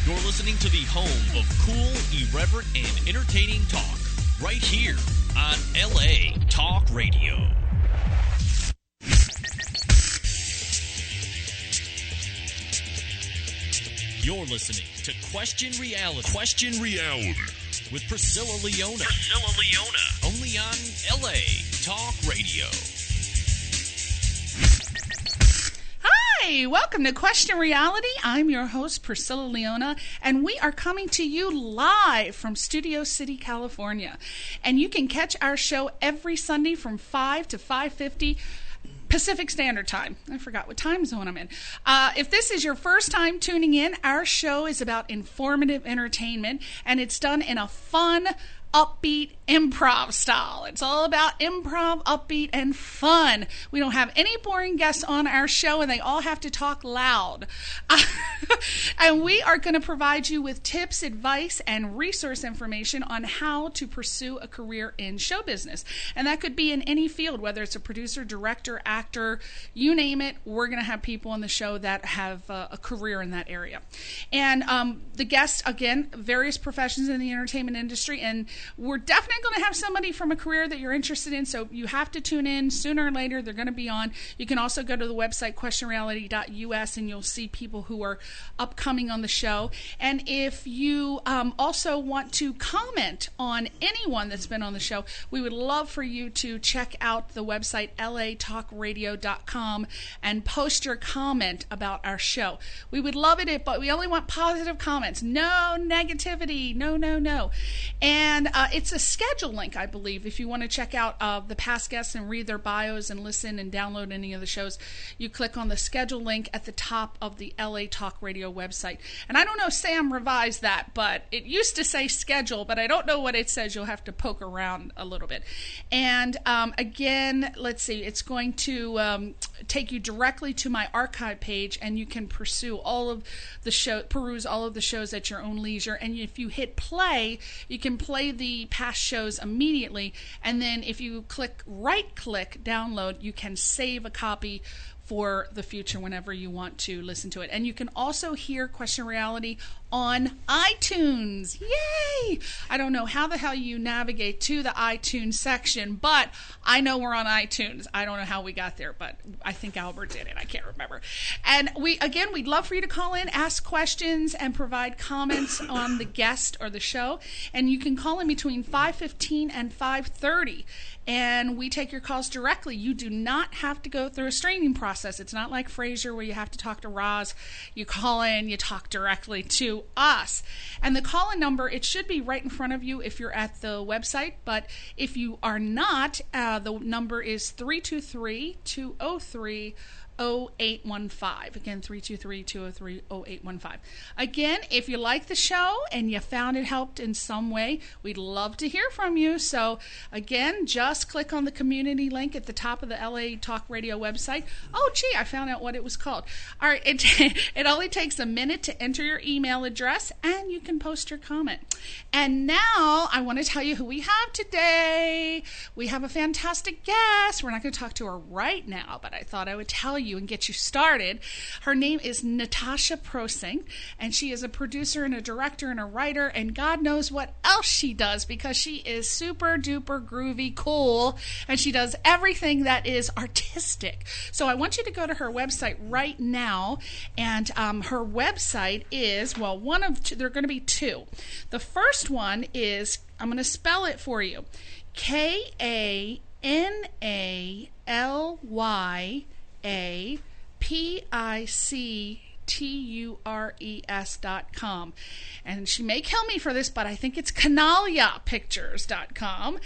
You're listening to the home of cool, irreverent, and entertaining talk. Right here on LA Talk Radio. You're listening to Question Reality. Question Reality. With Priscilla Leona. Priscilla Leona. Only on LA Talk Radio. Hi, welcome to Question Reality. I'm your host, Priscilla Leona, and we are coming to you live from Studio City, California. And you can catch our show every Sunday from 5 to 5:50 Pacific Standard Time. I forgot what time zone I'm in. If this is your first time tuning in, our show is about informative entertainment, and it's done in a fun, upbeat improv style. It's all about improv, upbeat, and fun. We don't have any boring guests on our show, and they all have to talk loud. And we are going to provide you with tips, advice, and resource information on how to pursue a career in show business. And that could be in any field, whether it's a producer, director, actor, you name it. We're going to have people on the show that have a career in that area. And the guests, again, various professions in the entertainment industry, and we're definitely going to have somebody from a career that you're interested in, so you have to tune in. Sooner or later, they're going to be on. You can also go to the website, questionreality.us, and you'll see people who are upcoming on the show. And if you also want to comment on anyone that's been on the show, we would love for you to check out the website, latalkradio.com, and post your comment about our show. We would love it, but we only want positive comments. No negativity. No. And it's a schedule link, I believe. If you want to check out the past guests and read their bios and listen and download any of the shows, you click on the schedule link at the top of the LA Talk Radio website. And I don't know, Sam revised that, but it used to say schedule, but I don't know what it says. You'll have to poke around a little bit. And again, let's see, it's going to take you directly to my archive page, and you can peruse all of the shows at your own leisure. And if you hit play, you can play the past shows immediately, and then if you right click download, you can save a copy for the future whenever you want to listen to it. And you can also hear Question Reality on iTunes. Yay! I don't know how the hell you navigate to the iTunes section, but I know we're on iTunes. I don't know how we got there, but I think Albert did it. I can't remember. And we'd love for you to call in, ask questions, and provide comments on the guest or the show. And you can call in between 5:15 and 5:30. And we take your calls directly. You do not have to go through a screening process. It's not like Frasier where you have to talk to Roz. You call in, you talk directly to us. And the call-in number, it should be right in front of you if you're at the website. But if you are not, the number is 323-203-0815. Again, 323-203-0815. Again, if you like the show and you found it helped in some way, we'd love to hear from you. So again, just click on the community link at the top of the LA Talk Radio website. Oh, gee, I found out what it was called. All right, it only takes a minute to enter your email address, and you can post your comment. And now I want to tell you who we have today. We have a fantastic guest. We're not going to talk to her right now, but I thought I would tell you and get you started. Her name is NATASA PROSENC, and she is a producer and a director and a writer, and God knows what else she does, because she is super duper groovy cool, and she does everything that is artistic. So I want you to go to her website right now, and her website is, there are going to be two. The first one is, I'm going to spell it for you, KANALYAPICTURES.com. And she may kill me for this, but I think it's KANALYAPICTURES.com.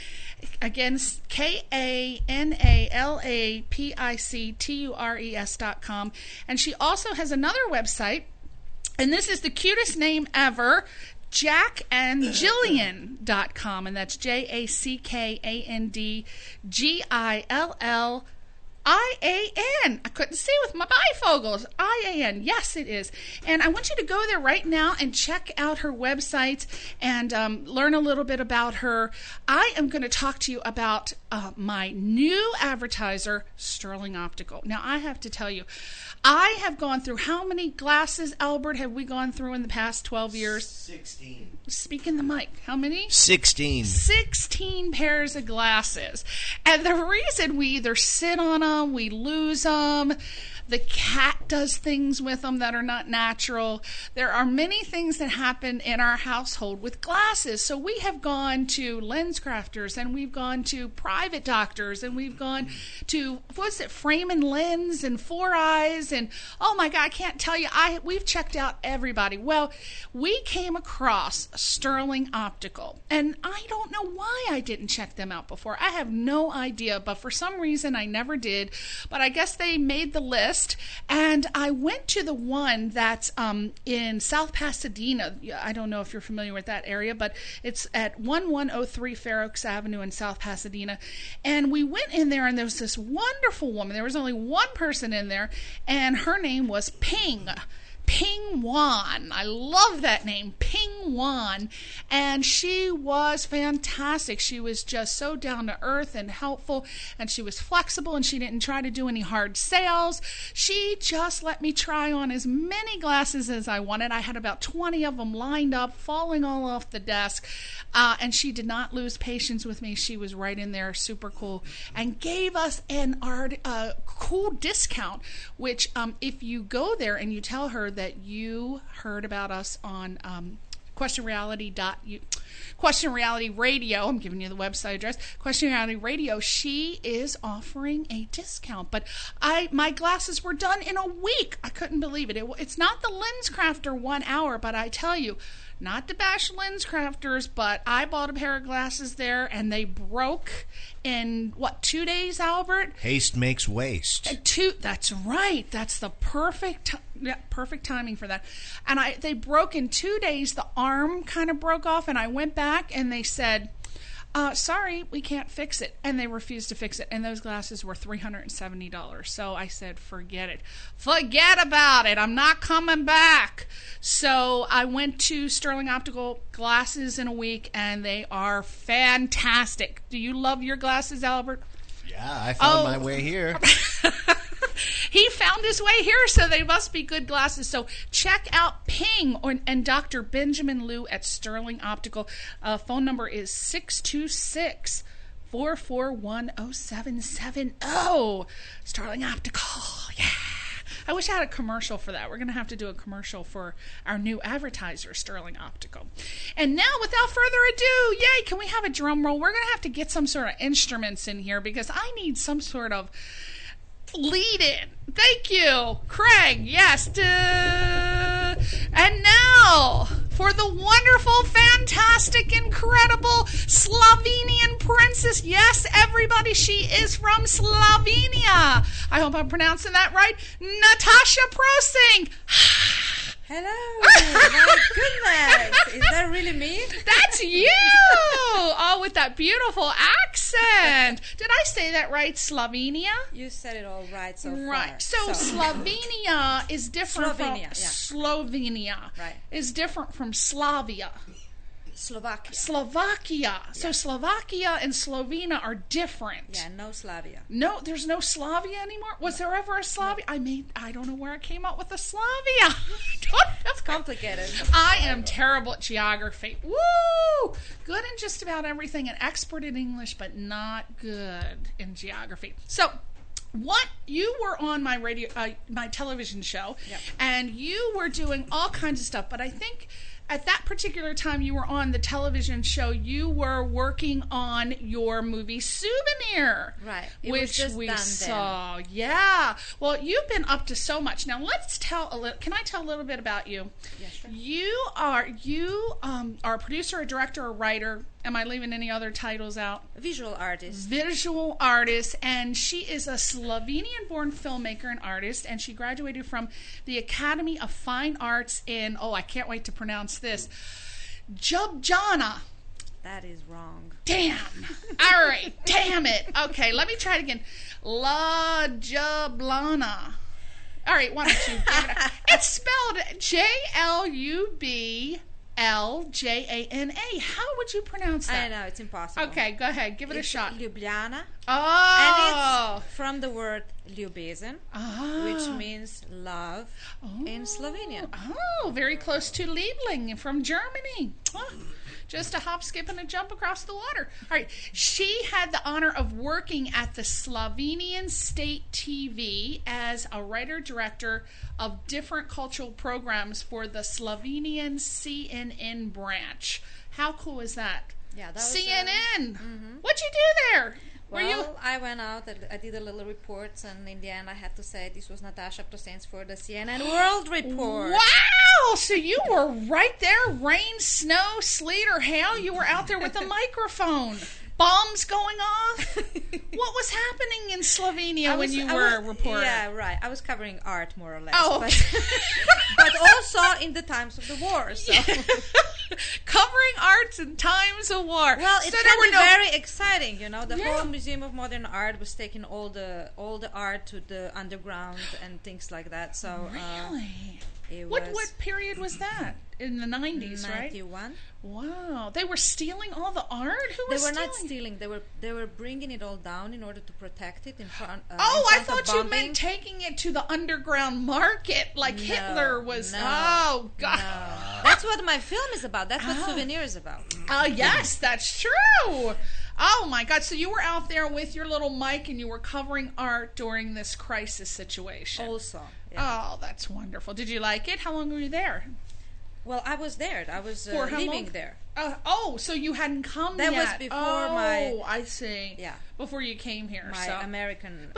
Again, KANALAPICTURES.com. And she also has another website, and this is the cutest name ever, jackandjillian.com, and that's JACKANDGILL IAN. I couldn't see with my bifocals. IAN. Yes, it is. And I want you to go there right now and check out her website and learn a little bit about her. I am going to talk to you about my new advertiser, Sterling Optical. Now, I have to tell you, I have gone through how many glasses, Albert, have we gone through in the past 12 years? 16. Speak in the mic. How many? 16. 16 pairs of glasses. And the reason we either sit on them, we lose them, the cat does things with them that are not natural. There are many things that happen in our household with glasses. So we have gone to lens crafters, and we've gone to private doctors, and we've gone to, Frame and Lens and Four Eyes, and oh my God, I can't tell you, we've checked out everybody. Well, we came across Sterling Optical, and I don't know why I didn't check them out before. I have no idea, but for some reason I never did. But I guess they made the list. And I went to the one that's in South Pasadena. I don't know if you're familiar with that area, but it's at 1103 Fair Oaks Avenue in South Pasadena. And we went in there, and there was this wonderful woman. There was only one person in there, and her name was Ping Wan. I love that name, Ping Wan. And she was fantastic. She was just so down to earth and helpful, and she was flexible, and she didn't try to do any hard sales. She just let me try on as many glasses as I wanted. I had about 20 of them lined up, falling all off the desk. And she did not lose patience with me. She was right in there, super cool, and gave us an cool discount, which if you go there and you tell her that you heard about us on Question Reality Radio, I'm giving you the website address, Question Reality Radio, she is offering a discount. But my glasses were done in a week. I couldn't believe it. It's not the Lens Crafter 1 hour, but I tell you, not to bash lens crafters, but I bought a pair of glasses there, and they broke in, 2 days, Albert? Haste makes waste. That's right. That's the perfect timing for that. And they broke in 2 days. The arm kind of broke off, and I went back, and they said, sorry, we can't fix it. And they refused to fix it. And those glasses were $370. So I said, forget it. Forget about it. I'm not coming back. So I went to Sterling Optical glasses in a week, and they are fantastic. Do you love your glasses, Albert? Yeah, I found my way here. He found his way here, so they must be good glasses. So check out Ping and Dr. Benjamin Liu at Sterling Optical. Phone number is 626-441-0770. Sterling Optical, yeah. I wish I had a commercial for that. We're going to have to do a commercial for our new advertiser, Sterling Optical. And now, without further ado, yay, can we have a drum roll? We're going to have to get some sort of instruments in here because I need some sort of lead in. Thank you, Craig. Yes. And now for the wonderful, fantastic, incredible Slovenian princess. Yes, everybody, she is from Slovenia. I hope I'm pronouncing that right. NATASA PROSENC. Hello, my goodness. Is that really me? That's you. Oh, with that beautiful accent. Did I say that right, Slovenia? You said it all right so far. Right. So Slovenia is different Slovenia right. is different from Slavia. Slovakia. Yeah. So Slovakia and Slovenia are different. Yeah, no Slavia. No, there's no Slavia anymore? Was there ever a Slavia? No. I don't know where I came up with the Slavia. It's complicated. I am terrible at geography. Woo! Good in just about everything and expert in English, but not good in geography. So, you were on my my television show, yep. And you were doing all kinds of stuff, but I think at that particular time you were on the television show, you were working on your movie Souvenir. Right. Which we saw. Then. Yeah. Well, you've been up to so much. Now, let's tell a little. Can I tell a little bit about you? Yes, sure. You are a producer, a director, a writer. Am I leaving any other titles out? Visual artist. Visual artist, and she is a Slovenian-born filmmaker and artist, and she graduated from the Academy of Fine Arts in, I can't wait to pronounce this, Ljubljana. That is wrong. Damn. All right. Damn it. Okay, let me try it again. La Jublana. All right, why don't you give it a... It's spelled Jluljana. How would you pronounce that? I know, it's impossible. Okay, go ahead. Give it a shot. Ljubljana. Oh. And it's from the word ljubezn, which means love in Slovenian. Oh, very close to Liebling from Germany. Oh, just a hop, skip, and a jump across the water. All right. She had the honor of working at the Slovenian State TV as a writer-director of different cultural programs for the Slovenian CNN branch. How cool is that? Yeah, that was CNN. What'd you do there? Well, I went out, I did a little reports, and in the end I had to say this was NATASA PROSENC for the CNN World Report. Wow! So you were right there, rain, snow, sleet, or hail, you were out there with a microphone. Bombs going off? What was happening in Slovenia when you were a reporter? Yeah, right. I was covering art, more or less. Oh, but also in the times of the war. So. Covering arts in times of war. Well, it so can be very exciting, you know. The whole Museum of Modern Art was taking all the art to the underground and things like that. So really? What period was that? In the 90s, 91. right? 91. Wow. They were stealing all the art? Who was stealing? They were not stealing. They were bringing it all down in order to protect it in front I thought you meant taking it to the underground market like Hitler was. No, oh, God. No. That's what my film is about. That's what Souvenir is about. Yes, that's true. Oh, my God. So you were out there with your little mic and you were covering art during this crisis situation. Also. Yeah. Oh, that's wonderful. Did you like it? How long were you there? Well, I was there. I was living there. So you hadn't come yet. That was before my... Oh, I see. Yeah. Before you came here. My American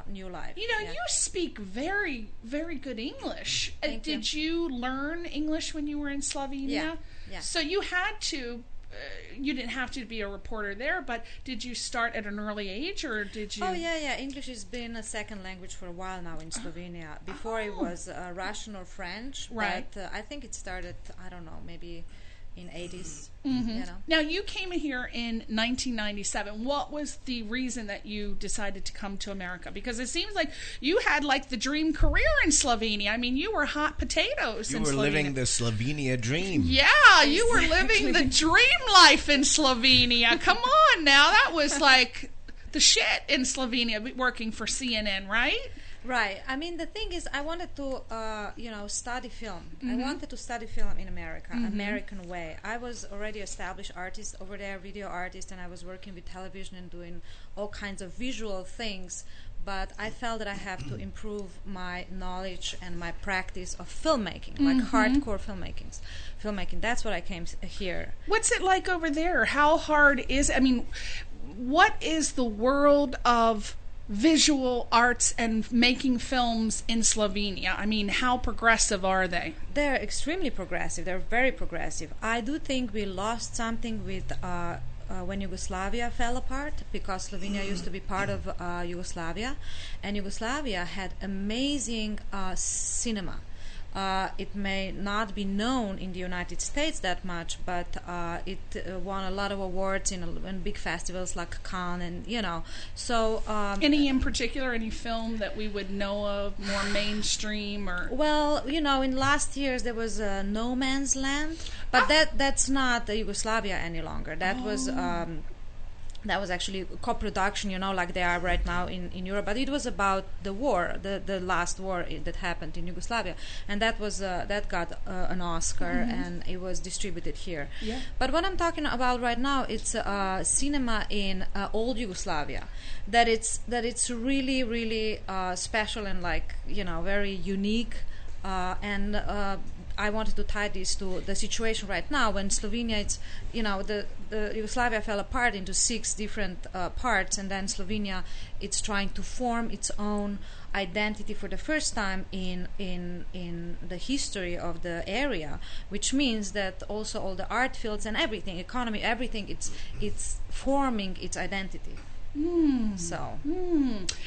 new life. You know, you speak very, very good English. Did you learn English when you were in Slovenia? Yeah. So you had to... you didn't have to be a reporter there, but did you start at an early age, or did you... Oh, yeah. English has been a second language for a while now in Slovenia. Before it was Russian or French, right. But I think it started, I don't know, maybe in 80s. Mm-hmm. You know? Now, you came here in 1997. What was the reason that you decided to come to America? Because it seems like you had, like, the dream career in Slovenia. I mean, you were hot potatoes in Slovenia. You were living the Slovenia dream. Yeah, you were living the dream life in Slovenia. Come on now. That was, like, the shit in Slovenia, working for CNN, right? Right. I mean, the thing is, I wanted to, study film. I wanted to study film in America, American way. I was already established artist over there, video artist, and I was working with television and doing all kinds of visual things. But I felt that I have to improve my knowledge and my practice of filmmaking, like hardcore filmmaking. That's what I came here. What's it like over there? How hard is it? I mean, what is the world of visual arts and making films in Slovenia? I mean, how progressive are they? They're extremely progressive. They're very progressive. I do think we lost something with when Yugoslavia fell apart, because Slovenia used to be part of Yugoslavia, and Yugoslavia had amazing cinema. It may not be known in the United States that much, but it won a lot of awards in big festivals like Cannes, and So any in particular, any film that we would know of, more mainstream, or? Well, in last years there was No Man's Land, but that's not Yugoslavia any longer. That was actually co-production, like they are right now in Europe. But it was about the war, the last war that happened in Yugoslavia, and that got an Oscar, and it was distributed here. Yeah. But what I'm talking about right now, it's cinema in old Yugoslavia. That it's really, really special and very unique, and I wanted to tie this to the situation right now when Slovenia, it's the Yugoslavia fell apart into 6 different parts, and then Slovenia, it's trying to form its own identity for the first time in the history of the area, which means that also all the art fields and everything, economy, everything, it's forming its identity. So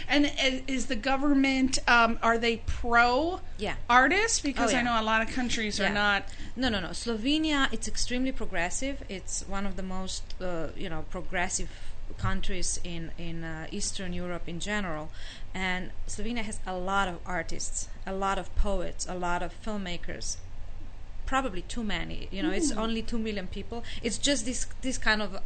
And is the government, are they pro yeah. artists? Because Oh, yeah. I know a lot of countries are Yeah. not. No. Slovenia, it's extremely progressive. It's one of the most, progressive countries in Eastern Europe in general. And Slovenia has a lot of artists, a lot of poets, a lot of filmmakers. Probably too many. It's only 2 million people. It's just this kind of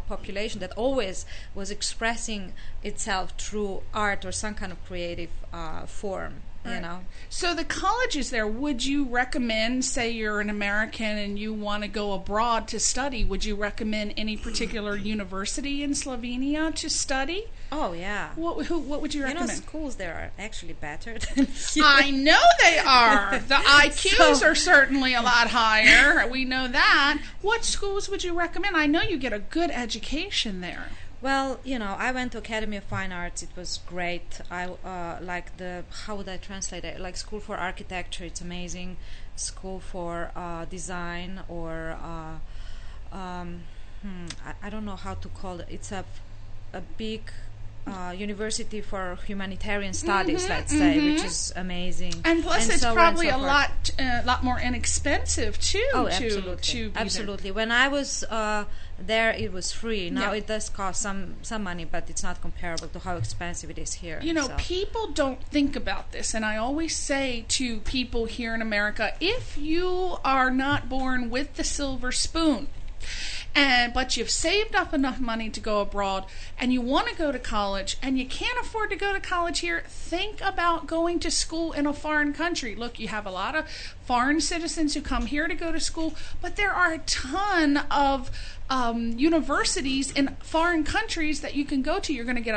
population that always was expressing itself through art or some kind of creative form. So the colleges there, would you recommend, say you're an American and you want to go abroad to study, would you recommend any particular university in Slovenia to study? Oh yeah. What would you recommend? Schools there are actually better than here. I know they are. The IQs are certainly a lot higher. We know that. What schools would you recommend? I know you get a good education there. Well, I went to Academy of Fine Arts. It was great. I like how would I translate it? Like School for Architecture, it's amazing. School for Design, or I don't know how to call it. It's a big University for Humanitarian Studies, let's say, which is amazing. And plus, it's probably a lot more inexpensive too. Oh, to absolutely, be absolutely. When I was there, it was free. Now it does cost some money, but it's not comparable to how expensive it is here. People don't think about this, and I always say to people here in America, if you are not born with the silver spoon, but you've saved up enough money to go abroad and you want to go to college and you can't afford to go to college here, think about going to school in a foreign country. Look, you have a lot of foreign citizens who come here to go to school, but there are a ton of universities in foreign countries that you can go to. You're going to get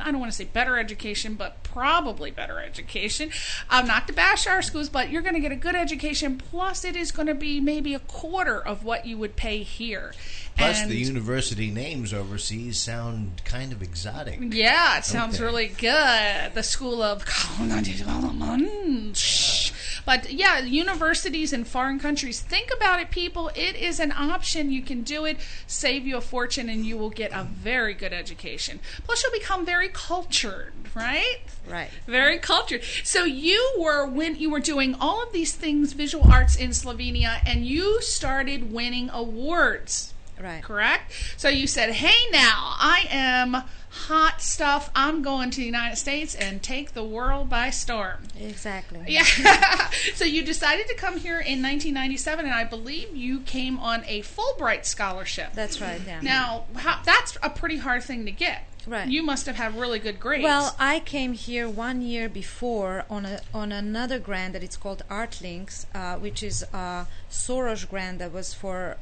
I don't want to say better education, but probably better education. Not to bash our schools, but you're going to get a good education. Plus, it is going to be maybe a quarter of what you would pay here. Plus, the university names overseas sound kind of exotic. Yeah, it sounds really good. The School of But yeah, universities in foreign countries, think about it, people. It is an option. You can do it, save you a fortune, and you will get a very good education. Plus, you'll become very cultured, right? Right. Very cultured. So when you were doing all of these things, visual arts in Slovenia, and you started winning awards. Right. Correct? So you said, hey, now, I am hot stuff. I'm going to the United States and take the world by storm. Exactly. Yeah. So you decided to come here in 1997, and I believe you came on a Fulbright scholarship. That's right, yeah. Now, that's a pretty hard thing to get. Right. You must have had really good grades. Well, I came here 1 year before on another grant that it's called Art Links, which is a Soros grant that was for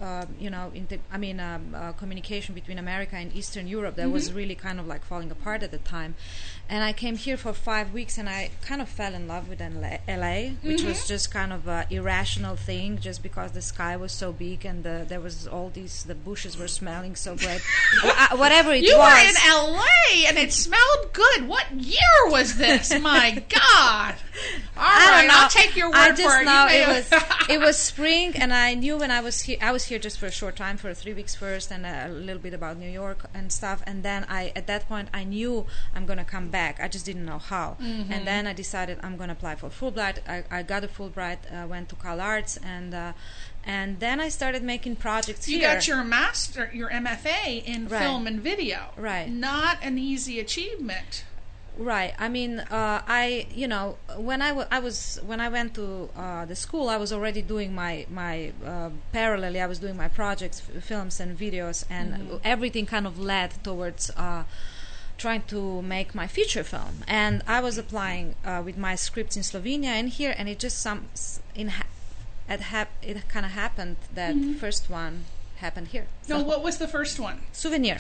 communication between America and Eastern Europe that was really kind of like falling apart at the time. And I came here for 5 weeks, and I kind of fell in love with LA, which was just kind of an irrational thing, just because the sky was so big and there was the bushes were smelling so great. Whatever it was. You were in LA and it smelled good. What year was this? My God. All right, I'll take your word I for just it. know it was spring, and I knew when I was here just for a short time, for 3 weeks first, and a little bit about New York and stuff. And then at that point I knew I'm going to come back. I just didn't know how. And then I decided I'm going to apply for Fulbright. I got a Fulbright, went to Cal Arts, and then I started making projects here. You got your master, your MFA in film and video. Right. Not an easy achievement. Right. I mean, when I went to the school, I was already doing my parallelly. I was doing my projects, films and videos, and everything kind of led towards trying to make my feature film. And I was applying with my scripts in Slovenia and here, and it just it kind of happened that first one happened here. No, what was the first one? Souvenir.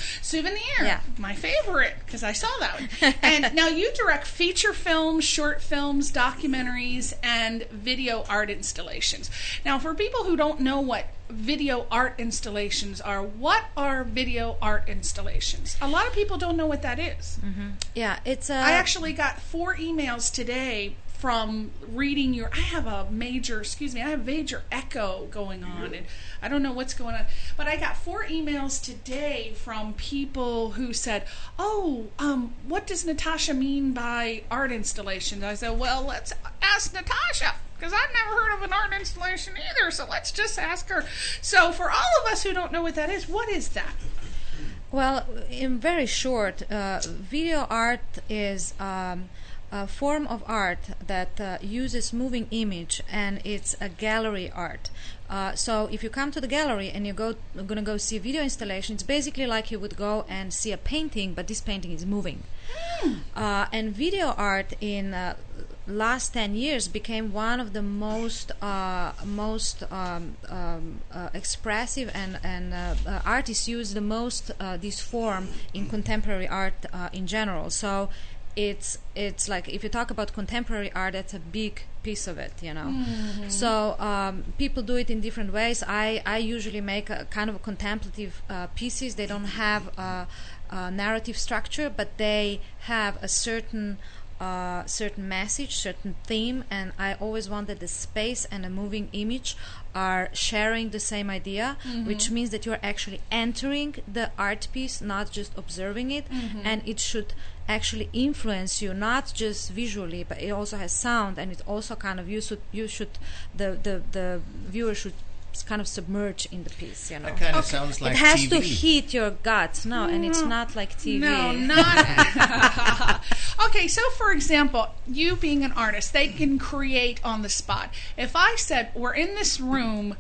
Yeah. My favorite, because I saw that one. And now you direct feature films, short films, documentaries, and video art installations. Now, for people who don't know what video art installations are, what are video art installations? A lot of people don't know what that is. Yeah, it's I actually got 4 emails today from reading your, I have major echo going on, and I don't know what's going on. But I got 4 emails today from people who said, what does Natasha mean by art installations? I said, well, let's ask Natasha, because I've never heard of an art installation either, so let's just ask her. So for all of us who don't know what that is, what is that? Well, in very short, video art is a form of art that uses moving image, and it's a gallery art. So if you come to the gallery and you're going to go see a video installation, it's basically like you would go and see a painting, but this painting is moving. And video art in last 10 years became one of the most expressive, and artists use the most this form in contemporary art in general. So it's like, if you talk about contemporary art, that's a big piece of it, you know. So people do it in different ways. I usually make a kind of a contemplative pieces. They don't have a narrative structure, but they have a certain message, certain theme, and I always want that the space and a moving image are sharing the same idea, which means that you're actually entering the art piece, not just observing it, and it should actually influence you, not just visually, but it also has sound, and it also kind of the viewer should kind of submerge in the piece, you know. That kind of sounds like it has TV. to hit your guts. No, and it's not like TV. No, not. Okay, so for example, you being an artist, they can create on the spot. If I said, we're in this room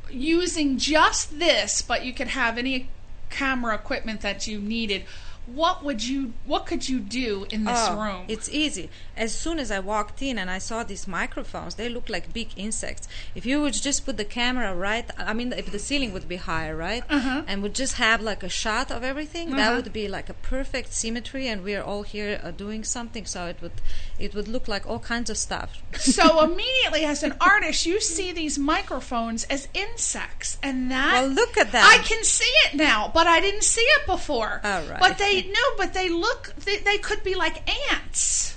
using just this, but you could have any camera equipment that you needed, what could you do in this room? It's easy. As soon as I walked in and I saw these microphones, they look like big insects. If you would just put the camera right, I mean, if the ceiling would be higher, right, and would just have like a shot of everything, that would be like a perfect symmetry, and we are all here doing something, so it would look like all kinds of stuff. So immediately, as an artist, you see these microphones as insects, and that, well, look at that. I can see it now, but I didn't see it before. All right. But they could be like ants.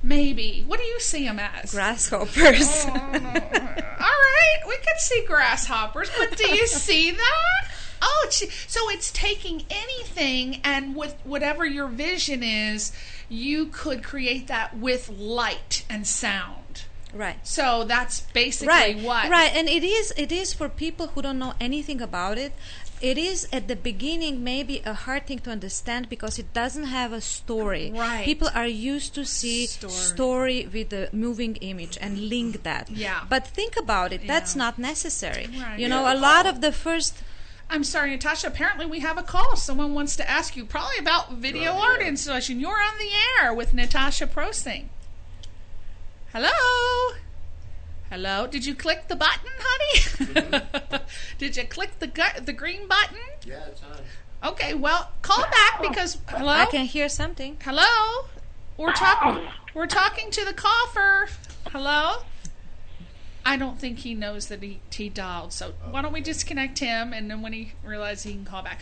Maybe. What do you see them as? Grasshoppers. All right, we could see grasshoppers, but do you see that? Oh, so it's taking anything, and with whatever your vision is, you could create that with light and sound. Right. So that's basically what. Right, and it is for people who don't know anything about it. It is at the beginning maybe a hard thing to understand because it doesn't have a story. Right. People are used to see story with the moving image and link that. Yeah. But think about it. That's not necessary. Right. You know, a lot of the first... I'm sorry, Natasha. Apparently we have a call. Someone wants to ask you probably about video art installation. You're on the air with Natasha ProSenc. Hello? Hello? Did you click the button, honey? Did you click the green button? Yeah, it's on. Okay, well, call back because... Hello? I can hear something. Hello? We're talking to the coffer. Hello? I don't think he knows that he dialed, so why don't we disconnect him, and then when he realizes, he can call back.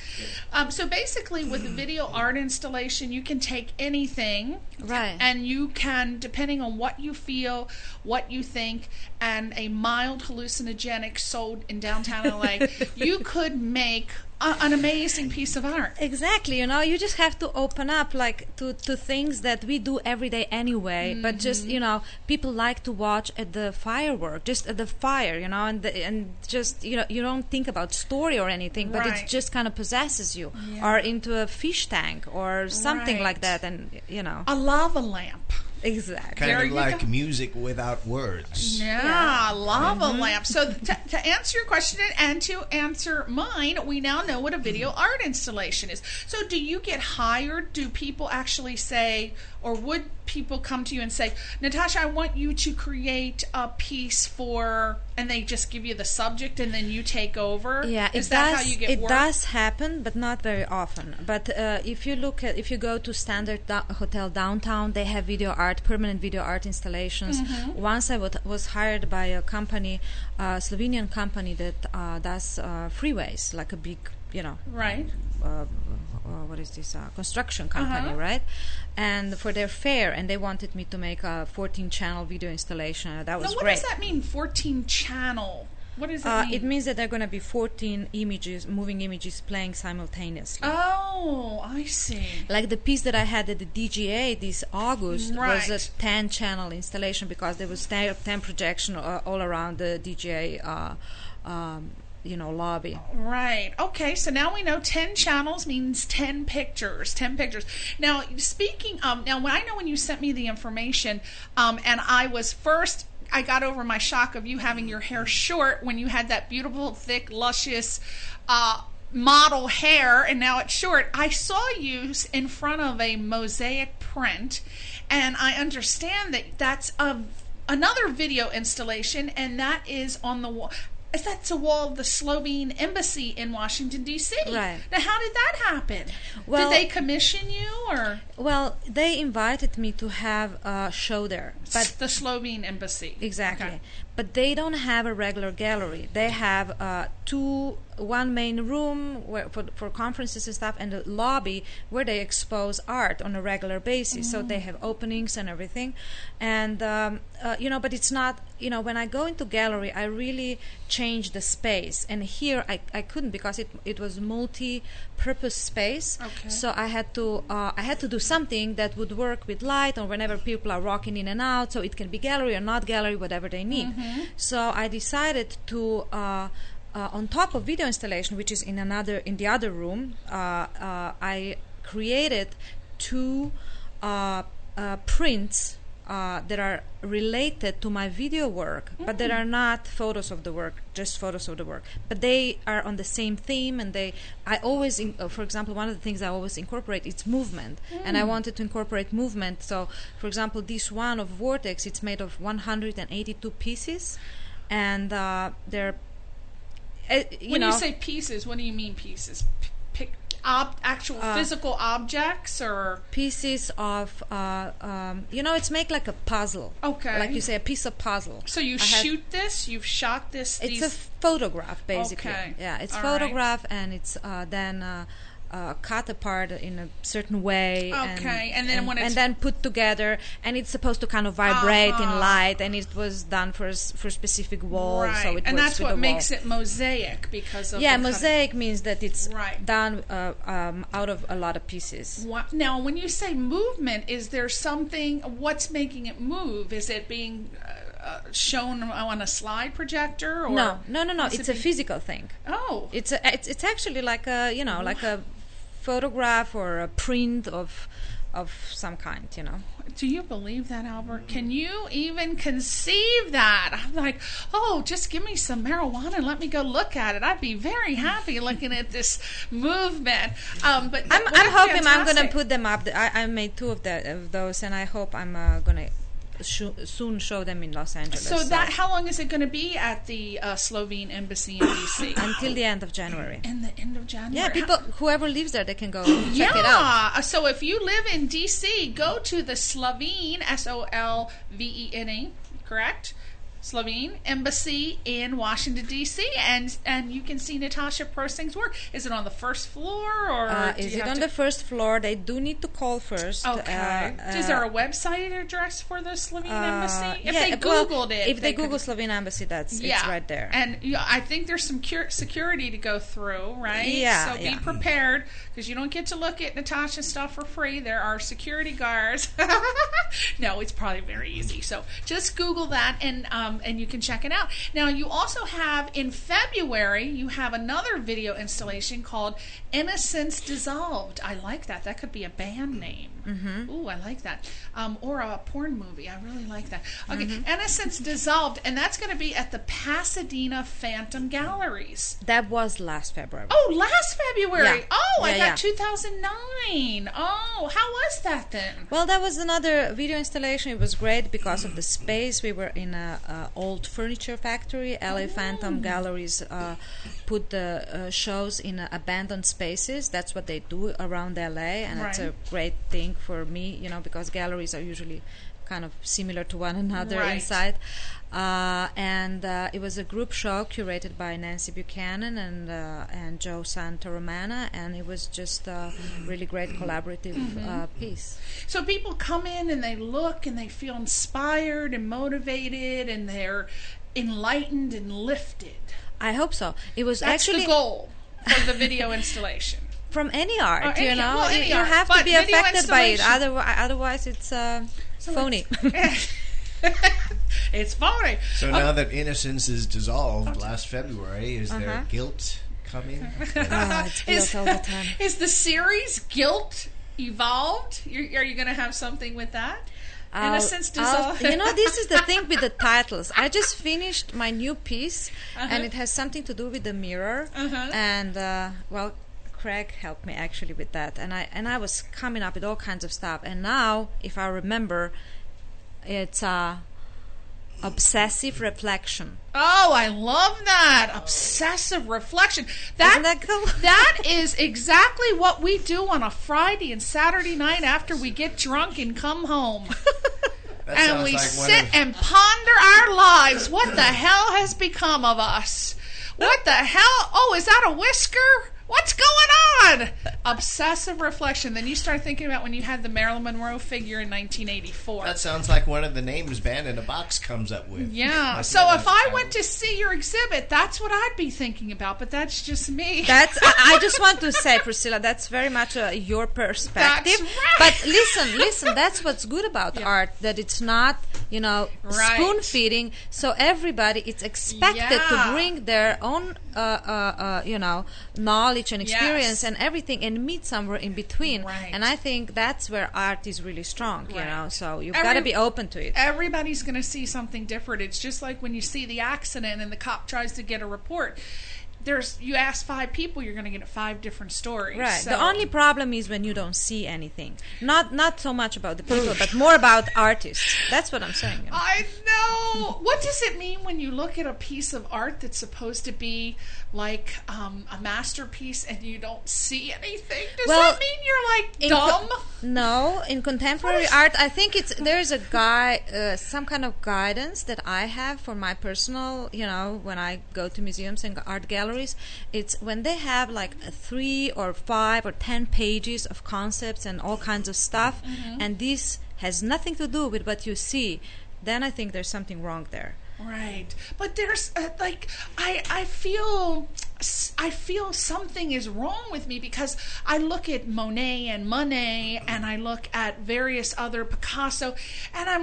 So basically, with the video art installation, you can take anything, right, and you can, depending on what you feel, what you think, and a mild hallucinogenic sold in downtown LA, you could make an amazing piece of art. Exactly, you know, you just have to open up like to things that we do every day anyway, but just, you know, people like to watch at the firework, just at the fire, you know, and just, you know, you don't think about story or anything, but it just kind of possesses you, or into a fish tank or something like that, and, you know. A lava lamp. Exactly. Kind of like music without words. Yeah, lava lamp. So to answer your question and to answer mine, we now know what a video art installation is. So do you get hired? Do people actually say, or would people come to you and say, Natasha, I want you to create a piece for, and they just give you the subject and then you take over? Yeah, is that how you get work? It does happen, but not very often. But if you go to Standard Hotel downtown, they have video art, permanent video art installations. Once I was hired by a company, a Slovenian company that does freeways, like a big, you know, what is this construction company, right? And for their fair, and they wanted me to make a 14-channel video installation. That was now, what great. does that mean, 14-channel? What does that mean? It means that there are going to be 14 images, moving images, playing simultaneously. Oh, I see. Like the piece that I had at the DGA this August Right. was a 10-channel installation because there was 10 projection all around the DGA, lobby. Right. Okay, so now we know 10 channels means 10 pictures. 10 pictures. Now, speaking of, I know when you sent me the information, and I got over my shock of you having your hair short when you had that beautiful, thick, luscious model hair, and now it's short. I saw you in front of a mosaic print, and I understand that that's another video installation, and that is on the wall. That's a wall of the Slovene embassy in Washington, D.C. Right. Now, how did that happen? Well, did they commission you, or? Well, they invited me to have a show there. But the Slovene embassy. Exactly. Okay. But they don't have a regular gallery. They have one main room for conferences and stuff, and a lobby where they expose art on a regular basis. So they have openings and everything. And, but it's not, when I go into gallery, I really change the space. And here I couldn't because it was multi-purpose space. Okay. So I had to do something that would work with light or whenever people are walking in and out. So it can be gallery or not gallery, whatever they need. So I decided to, on top of video installation, which is in the other room, I created 2 prints that are related to my video work, but that are not photos of the work, just photos of the work. But they are on the same theme, and I always, for example, one of the things I always incorporate is movement, and I wanted to incorporate movement. So, for example, this one of Vortex, it's made of 182 pieces, and they're, When you say pieces, what do you mean pieces? Actual physical objects, or pieces of it's made like a puzzle. Okay. Like you say, a piece of puzzle. So you've shot this. It's a photograph, basically. Okay. Yeah, it's All photograph, and it's then cut apart in a certain way. Okay, and then when it's... and then put together, and it's supposed to kind of vibrate in light, and it was done for specific walls, right. so it and works that's with what the makes wall. it mosaic because of mosaic means that it's Right. done out of a lot of pieces. Now, when you say movement, is there something? What's making it move? Is it being shown on a slide projector? Or No. It's a physical thing. Oh, It's actually like a like a photograph or a print of some kind. do you believe that, Albert? Can you even conceive that? I'm like, just give me some marijuana and let me go look at it. I'd be very happy looking at this movement. But I'm hoping I'm going to fantastic. put them up. I made 2 of those, and I hope I'm going to soon show them in Los Angeles. So how long is it going to be at the Slovene embassy in DC? Until the end of January. In the end of January. Yeah, whoever lives there, they can go check it out. So if you live in DC, go to the Slovene, Solvene, correct? Slovene Embassy in Washington, D.C., and you can see Natasha Prosenc's work. Is it on the first floor, or is it on the first floor? They do need to call first. Okay. Is there a website address for the Slovene Embassy? If they Googled it. If they Google Slovene Embassy, it's right there. And I think there's some security to go through, right? Yeah. So be prepared, because you don't get to look at Natasha's stuff for free. There are security guards. No, it's probably very easy. So just Google that, and you can check it out. Now, you also have, in February, you have another video installation called Innocence Dissolved. I like that. That could be a band name. Ooh, I like that. Or a porn movie. I really like that. Okay, Innocence Dissolved, and that's going to be at the Pasadena Phantom Galleries. That was last February. Oh, last February. Yeah. Oh, I got 2009. Oh, how was that then? Well, that was another video installation. It was great because of the space. We were in a old furniture factory. LA Phantom Galleries put the shows in abandoned spaces. That's what they do around LA, and it's a great thing for me, because galleries are usually kind of similar to one another Right. inside. And it was a group show curated by Nancy Buchanan and Joe Santaromana, and it was just a really great collaborative piece. So people come in and they look and they feel inspired and motivated and they're enlightened and lifted. I hope so. It was That's actually the goal for the video installation. from any art, Any- you know. well, any you art, have but to be video affected by it. installation. Otherwise, it's phony. It's phony. So now that innocence is dissolved last February, is there guilt coming? It's guilt all the time. Is the series Guilt evolved? Are you going to have something with that? Innocence dissolved. You know, this is the thing with the titles. I just finished my new piece, and it has something to do with the mirror. And well, Craig helped me actually with that, and I was coming up with all kinds of stuff. And now, if I remember, it's obsessive reflection. Oh, I love that. Obsessive reflection. Isn't that cool? That is exactly what we do on a Friday and Saturday night after we get drunk and come home. That And sounds we like one sit of- and ponder our lives. What the hell has become of us? What the hell? Oh, is that a whisker? What's going on? Obsessive reflection. Then you start thinking about when you had the Marilyn Monroe figure in 1984. That sounds like one of the names Band in a Box comes up with. Yeah. Like, So yeah, if I that's went to see your exhibit, that's what I'd be thinking about. But that's just me. I just want to say, Priscilla, that's very much your perspective. That's right. But listen, that's what's good about art, that it's not, Right. spoon feeding. So everybody is expected to Yeah. bring their own, knowledge and experience Yes. and everything, and meet somewhere in between. Right. And I think that's where art is really strong. Right. So you've got to be open to it. Everybody's going to see something different. It's just like when you see the accident and the cop tries to get a report. You ask 5 people, you're going to get 5 different stories. Right. So- The only problem is when you don't see anything. Not so much about the people, but more about artists. That's what I'm saying. I know. What does it mean when you look at a piece of art that's supposed to be like a masterpiece and you don't see anything? Does Well, that mean you're like dumb? No, in contemporary art, I think there's a some kind of guidance that I have for my personal, when I go to museums and art galleries. It's when they have like 3 or 5 or 10 pages of concepts and all kinds of stuff, and this has nothing to do with what you see, then I think there's something wrong there. Right, but there's I feel something is wrong with me because I look at Monet and and I look at various other Picasso, and I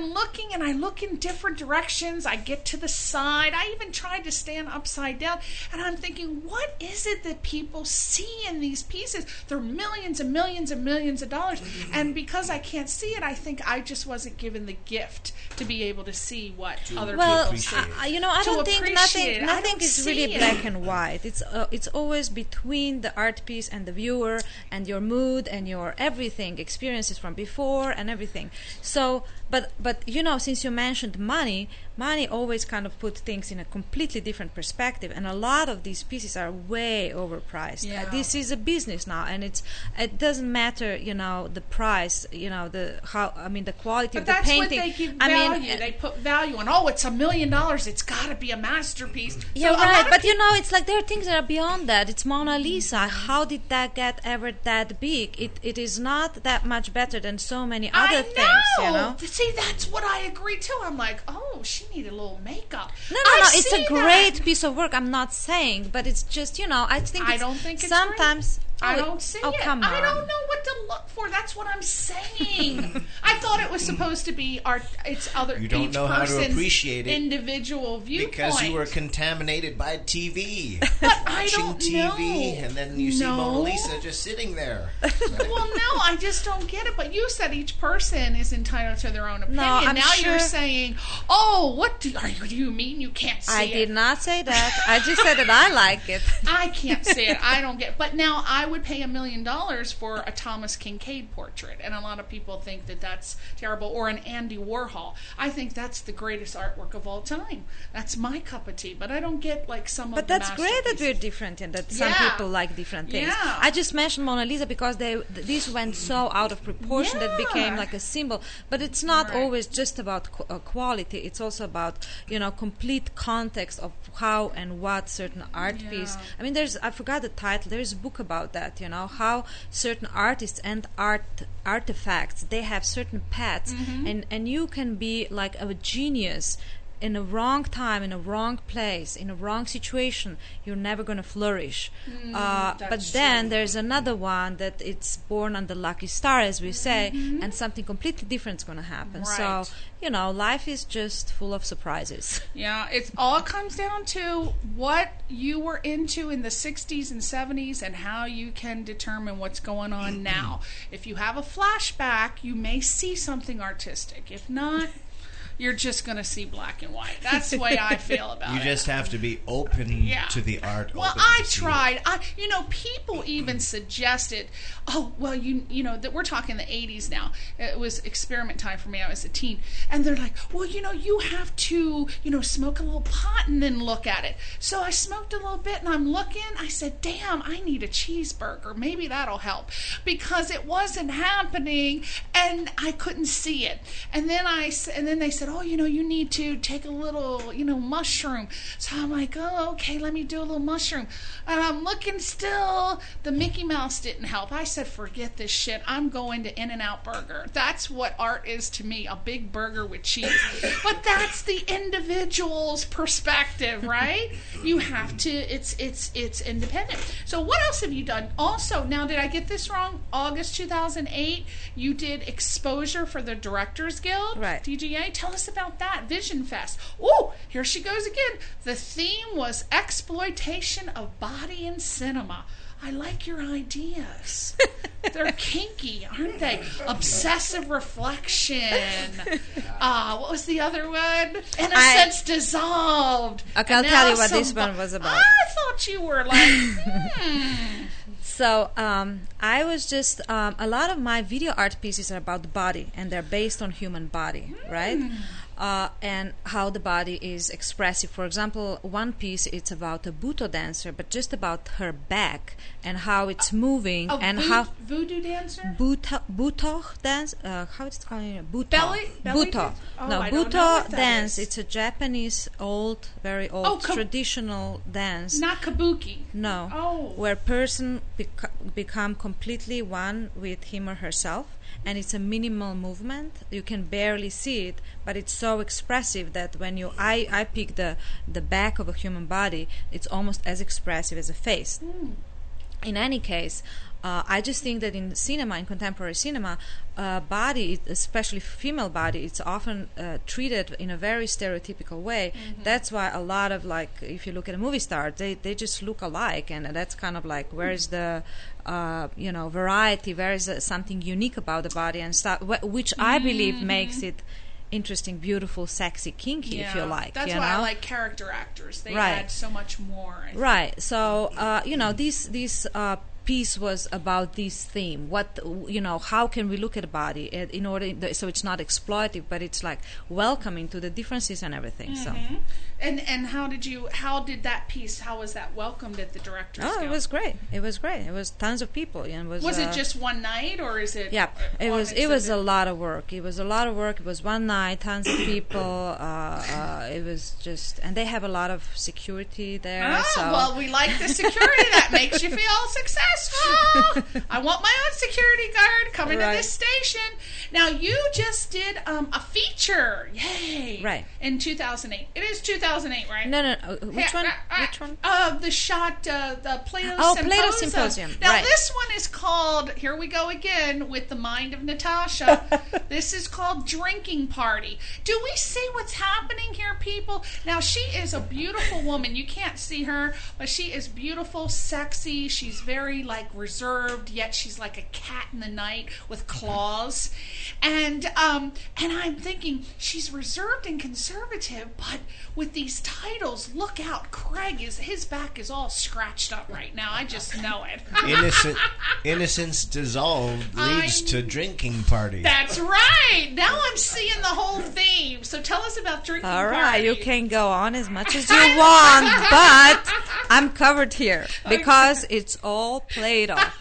look in different directions. I get to the side. I even tried to stand upside down, and I'm thinking, what is it that people see in these pieces? They're millions and millions and millions of dollars, and because I can't see it, I think I just wasn't given the gift to be able to see what other people appreciate see. I To don't think appreciate it. I nothing don't is see really it. black and white. It's always between the art piece and the viewer and your mood and your everything, experiences from before and everything. So, but since you mentioned money always kind of put things in a completely different perspective, and a lot of these pieces are way overpriced. Yeah. This is a business now, and it doesn't matter, the price, the quality But of the that's painting. what they give value. They put value on. Oh, it's $1 million. It's got to be a masterpiece. Yeah, So a lot right. of But it's like there are things that are beyond that. It's Mona Lisa. How did that get ever that big? It is not that much better than so many other things. See, that's what I agree too. I'm like, oh, she needed a little makeup. No. I It's see a great that. piece of work. I'm not saying, but it's just I think I don't think it's sometimes. I don't see oh, it. come I on. don't know what to look for. That's what I'm saying. I thought it was supposed to be art. It's other. You don't each know how to person's appreciate it individual viewpoint. because you were contaminated by TV. But I Watching don't TV, know. and then you see No. Mona Lisa just sitting there. Well, no, I just don't get it. But you said each person is entitled to their own opinion. I'm now sure- you're saying, oh, what do you mean you can't see I it? did not say that. I just said that I like it. I can't say it. I don't get it. But now I would pay $1 million for a Thomas Kincaid portrait, and a lot of people think that that's terrible, or an Andy Warhol. I think that's the greatest artwork of all time. That's my cup of tea, but I don't get like some But of the that's great that we're different and that some people like different things. Yeah. I just mentioned Mona Lisa because these went so out of proportion that became like a symbol. But it's not always just about quality. It's also about, complete context of how and what certain art piece. I mean, I forgot the title. There's a book about that, how certain artists and artifacts, they have certain paths, and you can be like a genius in a wrong time, in a wrong place, in a wrong situation. You're never going to flourish. But then there's another one that it's born on the lucky star, as we say, and something completely different is going to happen. Right. So, life is just full of surprises. Yeah, it all comes down to what you were into in the 60s and 70s and how you can determine what's going on now. If you have a flashback, you may see something artistic. If not, you're just going to see black and white. That's the way I feel about it. You just have to be open to the art. Well, I tried. People even suggested, that we're talking the 80s now. It was experiment time for me. I was a teen. And they're like, well, you have to, smoke a little pot and then look at it. So I smoked a little bit and I'm looking. I said, damn, I need a cheeseburger. Maybe that'll help. Because it wasn't happening and I couldn't see it. And then they said, oh, you need to take a little, mushroom. So I'm like, oh, okay, let me do a little mushroom. And I'm looking still. The Mickey Mouse didn't help. I said, forget this shit. I'm going to In-N-Out Burger. That's what art is to me, a big burger with cheese. But that's the individual's perspective, right? You have to, it's independent. So what else have you done? Also, now did I get this wrong? August 2008, you did exposure for the Directors Guild, right? DGA. Tell us about that. Vision Fest. Oh, here she goes again. The theme was exploitation of body in cinema. I like your ideas. They're kinky, aren't they? Obsessive reflection. What was the other one? Innocence Dissolved. Okay, I'll tell you what this one was about. I thought you were like, So I was just, a lot of my video art pieces are about the body, and they're based on human body, right? And how the body is expressive. For example, one piece, it's about a Buto dancer, but just about her back and how it's moving and how voodoo dancer. Buto dance. How it's called? Buto. Belly Buto. No, Buto dance. It's a Japanese very old traditional dance. Not kabuki. No. Oh. Where person become completely one with him or herself. And it's a minimal movement. You can barely see it, but it's so expressive that when I pick the back of a human body, it's almost as expressive as a face. In any case, I just think that in cinema, in contemporary cinema, body, especially female body, it's often treated in a very stereotypical way. That's why a lot of, like, if you look at a movie star, they just look alike, and that's kind of like, where is the variety, where is something unique about the body and stuff, which I believe makes it interesting, beautiful, sexy, kinky, if you like. That's why I like character actors. They add so much more. Right. So, these piece was about this theme. What, how can we look at the body in order so it's not exploitive, but it's like welcoming to the differences and everything. So. And how did that piece, how was that welcomed at the Directors Guild? It was great. It was tons of people. And was it just one night, or is it? Yeah, it was a lot of work. It was a lot of work. It was one night, tons of people. It was just, and they have a lot of security there. Well, we like the security. That makes you feel successful. I want my own security guard coming to this station. Now, you just did a feature. Yay. Right. In 2008. It is 2008, right? No. Which one? Which one? The shot, the Plato Symposium. Plato Symposium. Now, this one is called, here we go again with the mind of Natasha. This is called Drinking Party. Do we see what's happening here, people? Now, she is a beautiful woman. You can't see her, but she is beautiful, sexy. She's very like reserved, yet she's like a cat in the night with claws. And I'm thinking she's reserved and conservative, but with these titles, look out, Craig his back is all scratched up right now. I just know it. Innocence dissolved leads to drinking parties. That's right. Now I'm seeing the whole theme. So tell us about drinking All parties. right, you can go on as much as you want, but I'm covered here because it's all played off.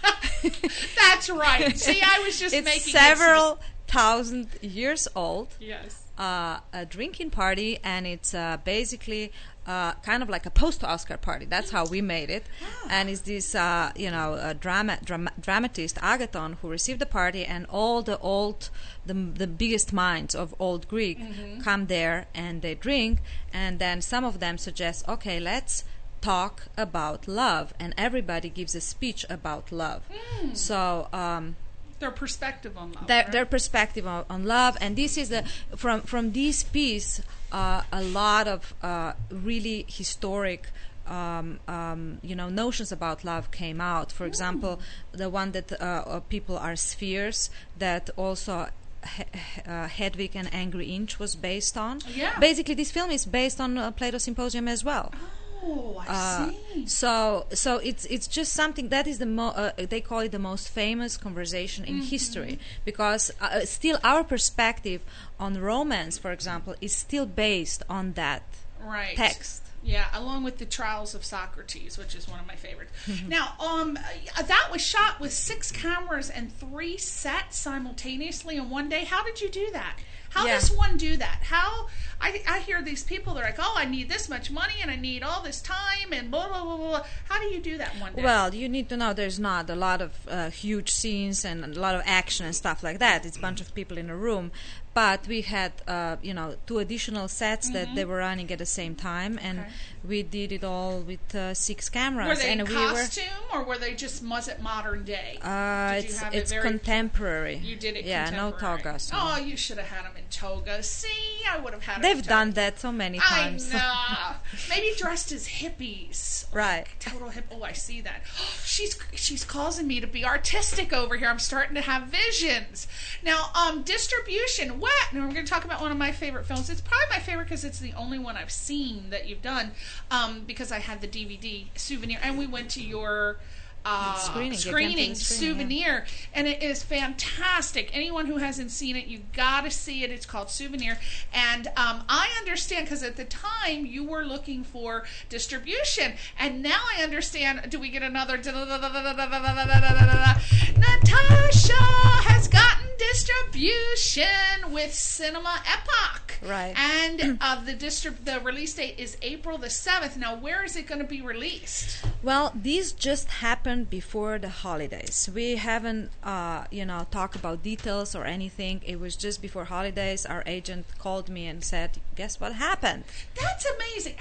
That's right. See, I was just making it's several thousand years old. Yes. A drinking party, and it's basically kind of like a post-Oscar party. That's how we made it. Oh. And it's this, dramatist Agathon who received the party, and all the biggest minds of old Greek come there and they drink, and then some of them suggest, okay, let's talk about love, and everybody gives a speech about love. So. Their perspective on love. Their perspective on love, and this is from this piece, a lot of really historic, notions about love came out. For example, the one that people are spheres, that also Hedwig and Angry Inch was based on. Yeah. Basically, this film is based on Plato's Symposium as well. Oh, I see. So it's just something that is they call it the most famous conversation in history, because still our perspective on romance, for example, is still based on that text. Yeah, along with the Trials of Socrates, which is one of my favorites. Now, that was shot with 6 cameras and 3 sets simultaneously in one day. How did you do that? How does one do that? How I hear these people, they're like, oh, I need this much money and I need all this time and blah, blah, blah, blah. How do you do that one day? Well, you need to know there's not a lot of huge scenes and a lot of action and stuff like that. It's a bunch of people in a room. But we had, 2 additional sets that they were running at the same time, and we did it all with 6 cameras. Were they and in costume, or were they just modern day? It's contemporary. You did it contemporary. No togas. No. Oh, you should have had them in togas. See, I would have had them. They've done that so many times. I know. Maybe dressed as hippies. Right. Total hip. Oh, I see that. She's causing me to be artistic over here. I'm starting to have visions. Now, distribution. Now we're going to talk about one of my favorite films. It's probably my favorite because it's the only one I've seen that you've done, because I had the DVD Souvenir, and we went to your screening Souvenir, and it is fantastic. Anyone who hasn't seen it, you got to see it. It's called Souvenir, and I understand, because at the time you were looking for distribution, and now I understand. Do we get another? Natasha has gotten distribution with Cinema Epoch, right? And the release date is April the 7th. Now, where is it going to be released? Well, these just happened before the holidays. We haven't, talked about details or anything. It was just before holidays. Our agent called me and said, "Guess what happened?" That's amazing.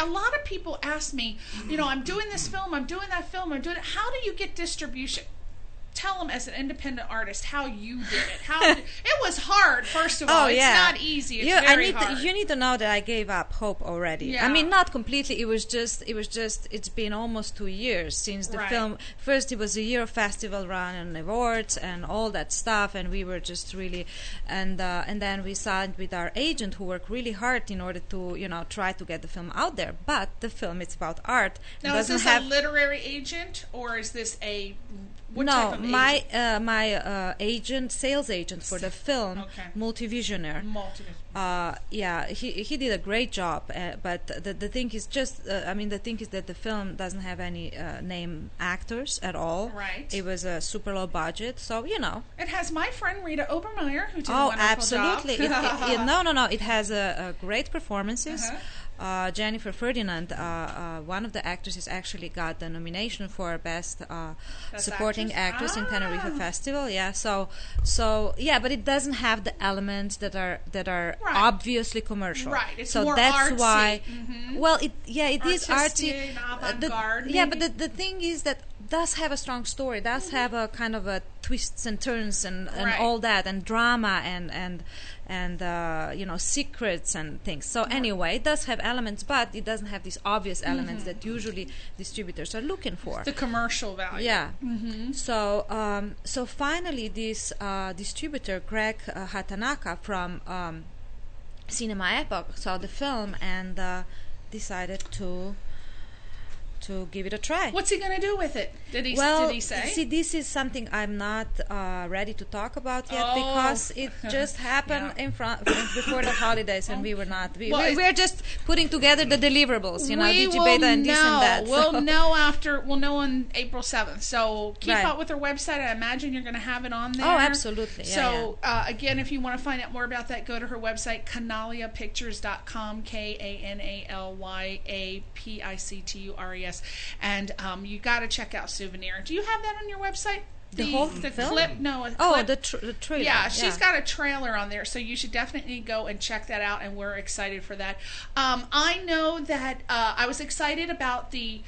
A lot of people ask me, I'm doing this film, I'm doing that film, I'm doing it. How do you get distribution? Tell them, as an independent artist, how you did it. It was hard. First of all, it's not easy. It's very hard. You need to know that I gave up hope already. Yeah. I mean, not completely. It's been almost 2 years since the film. First, it was a year of festival run and awards and all that stuff, and we were just really, and then we signed with our agent, who worked really hard in order to try to get the film out there. But the film, it's about art. Now, is this a literary agent, or is this a type of agent? My sales agent for the film, Multivisionaire. He did a great job. But the thing is that the film doesn't have any name actors at all. Right. It was a super low budget, so It has my friend Rita Obermeyer, who did a wonderful absolutely. job. No. It has great performances. Jennifer Ferdinand, one of the actresses, actually got the nomination for Best Supporting Actress in Tenerife Festival. Yeah, so but it doesn't have the elements that are obviously commercial. Right, it's so more that's artsy. Why. Mm-hmm. Well, it is artsy. And avant-garde. But the thing is that does have a strong story, does have a kind of a twists and turns and Right. all that, and drama and secrets and things. So anyway, it does have elements, but it doesn't have these obvious elements that usually distributors are looking for. The commercial value. Yeah. So finally, this distributor, Greg Hatanaka from Cinema Epoch, saw the film and decided to give it a try. What's he going to do with it? Did he say? See, this is something I'm not ready to talk about yet because it just happened before the holidays, and we were not. We're just putting together the deliverables, Digibeta and this and that. We'll know on April 7th. So keep up with our website. I imagine you're going to have it on there. Oh, absolutely. So again, if you want to find out more about that, go to her website, kanaliapictures.com, KANALYAPICTURES. And you got to check out Souvenir. Do you have that on your website? The whole film? clip? No, clip. The trailer. Yeah, she's got a trailer on there, so you should definitely go and check that out, and we're excited for that. I know that I was excited about the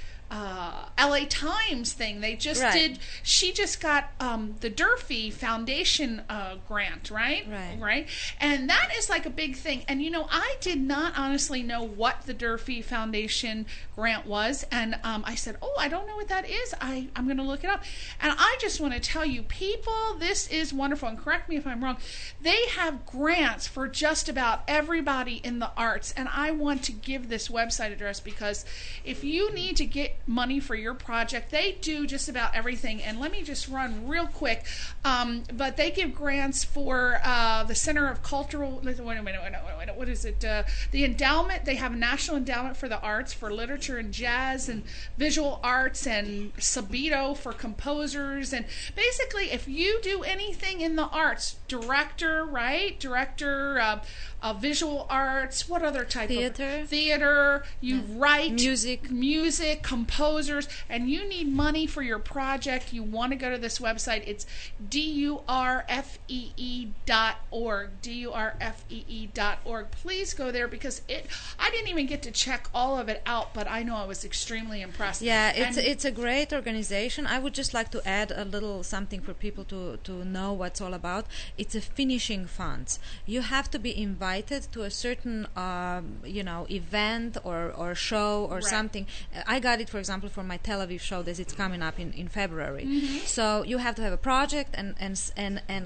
LA Times thing. They just did. She just got the Durfee Foundation grant, right? Right. And that is like a big thing. And I did not honestly know what the Durfee Foundation grant was. And I said, I don't know what that is. I'm going to look it up. And I just want to tell you, people, this is wonderful. And correct me if I'm wrong. They have grants for just about everybody in the arts. And I want to give this website address because if you need to get money for your project, they do just about everything. And let me just run real quick, but they give grants for the Center of Cultural, wait a minute, what is it, the endowment. They have a national endowment for the arts, for literature and jazz and visual arts, and Sabito for composers. And basically, if you do anything in the arts, director, visual arts, what other type of theater, you write music, composers, and you need money for your project, you want to go to this website. It's durfee.org, durfee.org. Please go there because I didn't even get to check all of it out, but I know I was extremely impressed. Yeah, it's a great organization. I would just like to add a little something for people to know what's all about. It's a finishing funds. You have to be invited to a certain event or show or something. I got it, for example, for my Tel Aviv show that it's coming up in February. So you have to have a project and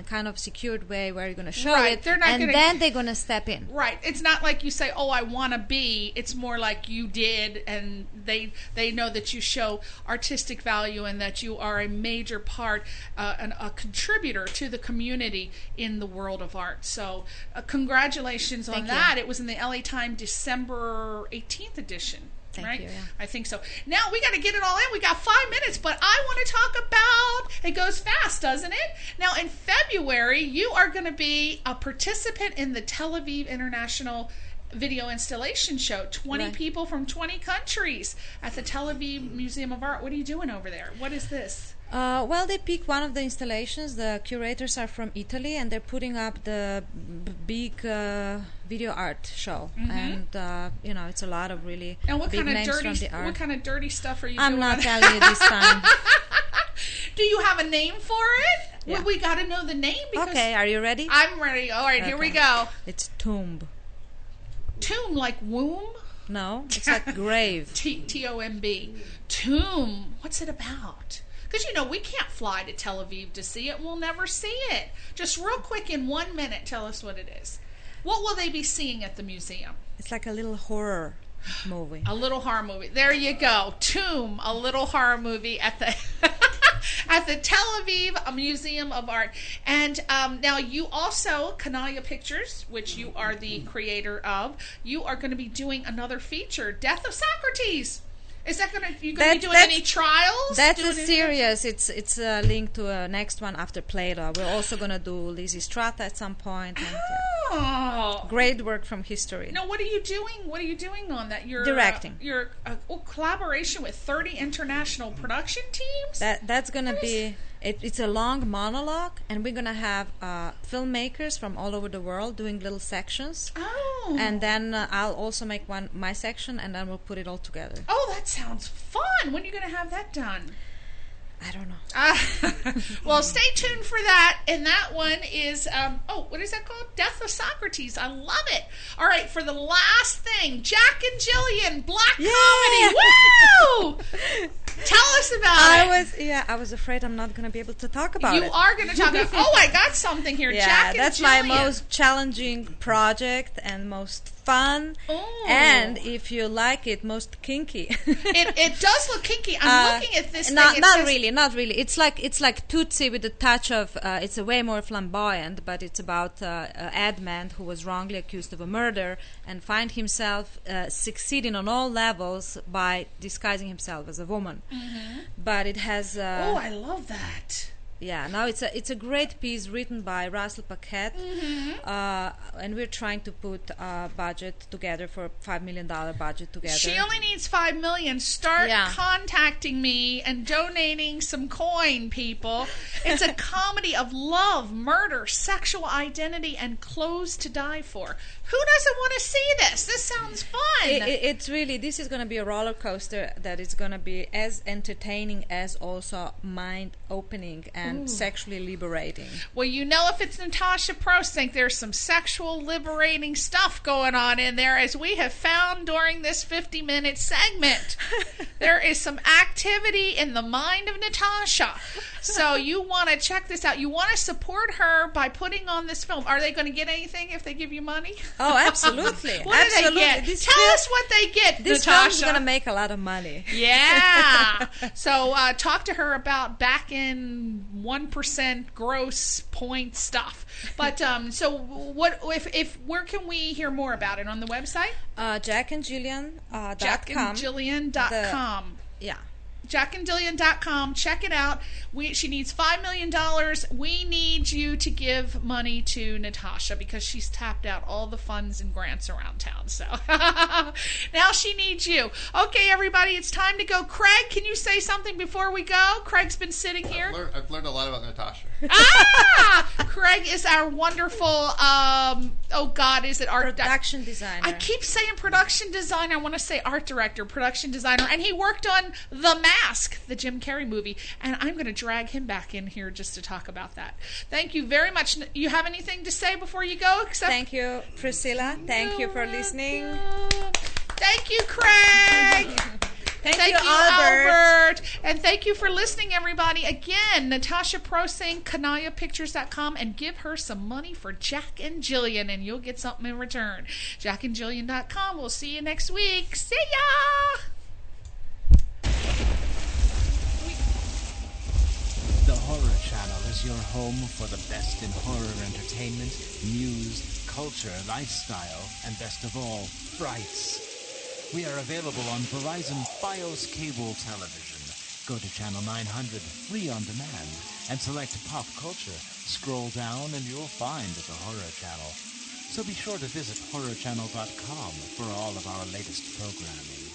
kind of secured way where you're going to show it, and then they're going to step in. Right. It's not like you say, I want to be. It's more like you did, and they know that you show artistic value and that you are a major part, a contributor to the community in the world of art. So congratulations on that. It was in the LA Times December 18th edition. Thank you, yeah. I think so. Now we got to get it all in. We got 5 minutes, but I want to talk about, it goes fast, doesn't it? Now in February, you are going to be a participant in the Tel Aviv International Video Installation Show. 20 people from 20 countries at the Tel Aviv Museum of Art. What are you doing over there? What is this? Well, they picked one of the installations. The curators are from Italy, and they're putting up the big video art show. And it's a lot of really big names from the art. What kind of dirty stuff are you doing? I'm not telling you this time. Do you have a name for it? Yeah. Well, we got to know the name. Okay, are you ready? I'm ready. All right, here we go. It's tomb. Tomb, like womb? No, it's like grave. T-O-M-B. Tomb. What's it about? Because, we can't fly to Tel Aviv to see it. We'll never see it. Just real quick, in 1 minute, tell us what it is. What will they be seeing at the museum? It's like a little horror movie. A little horror movie. There you go. Tomb, a little horror movie at the at the Tel Aviv Museum of Art. And now you also, Kanalia Pictures, which you are the creator of, you are going to be doing another feature, Death of Socrates. Is that going to be doing any trials? That's a series. It's a link to a next one after Plato. We're also going to do Lizzie Strata at some point. And, great work from history. Now, what are you doing? What are you doing on that? You're directing. You're collaboration with 30 international production teams. That's going to be. It's a long monologue, and we're going to have filmmakers from all over the world doing little sections. Oh. And then I'll also make my section, and then we'll put it all together. Oh, that sounds fun. When are you going to have that done? I don't know. Well, stay tuned for that. And that one is, what is that called? Death of Socrates. I love it. All right, for the last thing, Jack and Jillian, black comedy. Woo! Tell us about it. I was afraid I'm not going to be able to talk about it. You are going to talk about it. I got something here. Yeah, Jack and that's Jillian. my most challenging project and most fun. Oh. And if you like it, most kinky. It does look kinky. I'm looking at this not, thing. Not really. It's like Tootsie with a touch of, it's a way more flamboyant, but it's about Edmund, who was wrongly accused of a murder and find himself succeeding on all levels by disguising himself as a woman. Mm-hmm. But it has... I love that. Yeah, now it's a great piece written by Russell Paquette, and we're trying to put a budget together for $5 million budget together. She only needs $5 million. Start contacting me and donating some coin, people. It's a comedy of love, murder, sexual identity, and clothes to die for. Who doesn't want to see this? This sounds fun. It's really, this is going to be a roller coaster that is going to be as entertaining as also mind-opening and sexually liberating. Well, you know, if it's NATASA PROSENC, there's some sexual liberating stuff going on in there, as we have found during this 50-minute segment. There is some activity in the mind of Natasha. So you want to check this out. You want to support her by putting on this film. Are they going to get anything if they give you money? Oh, absolutely. What do they get? Tell us what they get, this Natasha. This film's going to make a lot of money. Yeah. So talk to her about back in 1% gross point stuff. But so what? If where can we hear more about it? On the website? JackandJillian.com. JackandJillian.com. Yeah. JackandJillian.com. Check it out. She needs $5 million. We need you to give money to Natasha because she's tapped out all the funds and grants around town. So now she needs you. Okay, everybody, it's time to go. Craig, can you say something before we go? Craig's been sitting here. I've learned a lot about Natasha. Craig is our wonderful, is it art? Production designer. I keep saying production designer. I want to say art director, production designer. And he worked on The Mask, the Jim Carrey movie. And I'm going to drag him back in here just to talk about that. Thank you very much. You have anything to say before you go? Thank you, Priscilla. Thank you for listening. Thank you, Craig. Thank you, Albert. And thank you for listening, everybody. Again, Natasha Prosing, KanayaPictures.com, and give her some money for Jack and Jillian, and you'll get something in return. JackandJillian.com. We'll see you next week. See ya! The Horror Channel is your home for the best in horror entertainment, news, culture, lifestyle, and best of all, frights. We are available on Verizon Fios cable television. Go to channel 900, free on demand, and select pop culture. Scroll down and you'll find the Horror Channel. So be sure to visit horrorchannel.com for all of our latest programming.